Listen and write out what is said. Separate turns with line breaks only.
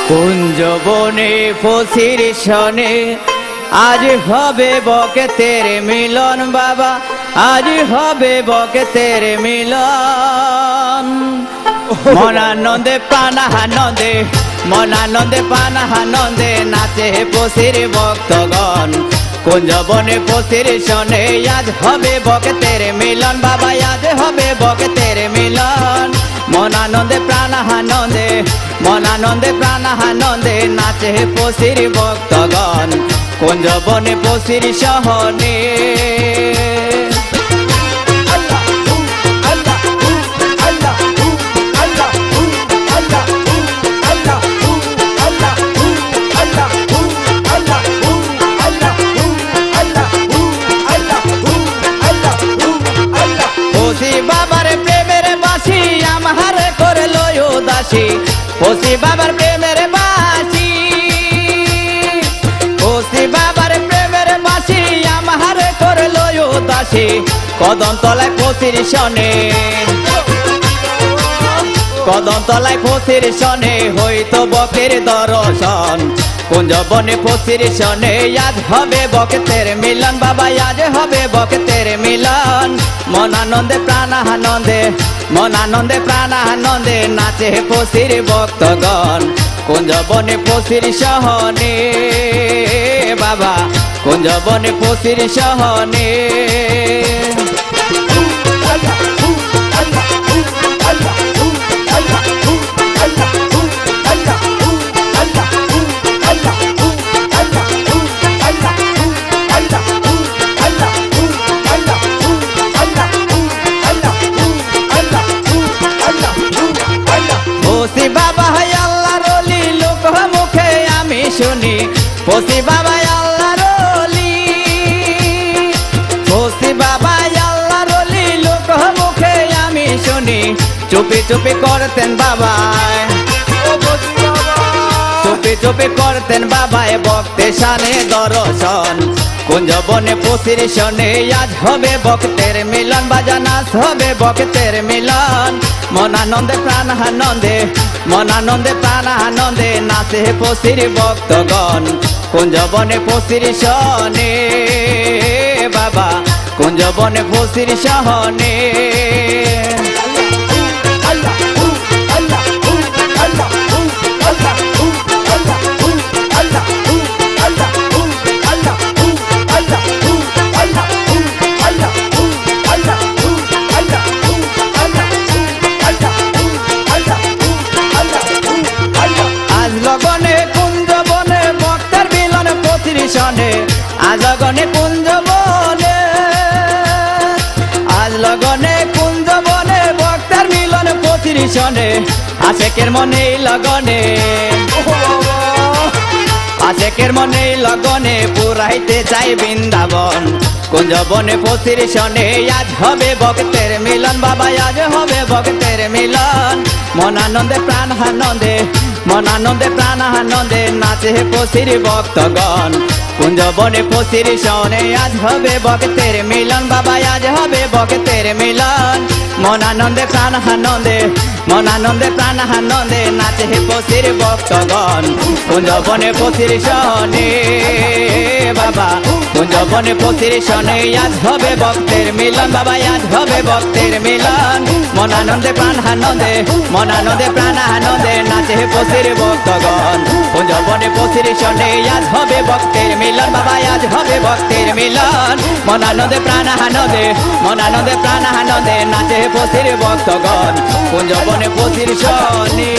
কুঞ্জবনে ফসির শনে আজ হবে বকেতের মিলন বাবা, আজ হবে বকেতের মিলন। মনানন্দে প্রাণানন্দে, মনানন্দে প্রাণানন্দে নাচে ফসির ভক্তগণ। কুঞ্জবনে ফসির শনে আজ হবে বকেতের মিলন বাবা, আজ হবে বকেতের মিলন। মনানন্দে প্রাণানন্দে, মনানন্দে প্রাণানন্দে নাচে ফসির ভক্তগণ। কুঞ্জবনে ফসির শহনে বাবার প্রেমের বাসি আমার করলো উদাসী, ফসি বাবার প্রেমের বাসি, ফসি বাবার প্রেমের বাসি আমার করলো উদাসী। কদম তলায় ফসির শনে, কদম তলায় ফসির শনে হইতো বকের দর্শন। কুঞ্জবনে ফসির শনে আজ হবে বকেতের মিলন বাবা, আজ হবে বকেতের মিলন। মনানন্দে প্রাণানন্দে, মনানন্দে প্রাণানন্দে নাচে ফসির ভক্তগণ। কুঞ্জবনে ফসির শহনে বাবা, কুঞ্জবনে ফসির শহনে। ফসি বাবা আল্লাহর ওলি লোক মুখে আমি শুনি, ফসি বাবা আল্লাহর ওলি, ফসি বাবা আল্লাহর ওলি লোক মুখে আমি শুনি। চুপি চুপি করতেন বাবা, চুপি চুপি করতেন বাবায় ভক্তের শানে দর্শন। কুঞ্জবনে ফসির শনে আজ হবে ভক্তের মিলন বাজা, নাচ হবে ভক্তের মিলন। মনানন্দে প্রাণানন্দে, মনানন্দে প্রাণানন্দে নাচে ফসির ভক্তগণ। কুঞ্জবনে ফসির শনে বাবা, কুঞ্জবনে ফসির শহনে। আজ লগনে কুঞ্জবনে, আজ লগনে কুঞ্জবনে ভক্তের মিলন ফসির শনে। আশেকের মনে লগনে, আশেকের মনে লগনে পুরাইতে চাই বৃন্দাবন। কুঞ্জবনে ফসির শনে আজ হবে ভক্তের মিলন বাবা, আজ হবে ভক্তের মিলন। মনানন্দে প্রাণানন্দে, মনানন্দে প্রাণানন্দে নাচে ফসির ভক্তগণ। কুঞ্জবনে ফসির শনে আজ হবে ভক্তের মিলন বাবা, আজ হবে ভক্তের মিলন। মনানন্দে প্রাণানন্দে, মনানন্দে প্রাণানন্দে নাচে ফসির ভক্তগণ। কুঞ্জবনে ফসির শনে বাবা, কুঞ্জবনে ফসির শনে আজ হবে ভক্তের মিলন বাবা, আজ হবে ভক্তের মিলন। মনানন্দে প্রাণানন্দে, মনানন্দে প্রাণানন্দে নাচে ফসির ভক্তগণ। কুঞ্জবনে ফসির শনে আজ হবে ভক্তের মিলন বাবা, আজ হবে ভক্তের মিলন। মনানন্দে প্রাণানন্দে, মনানন্দে প্রাণানন্দে নাচে ফসির ভক্তগণ। কুঞ্জবনে ফসির শনে।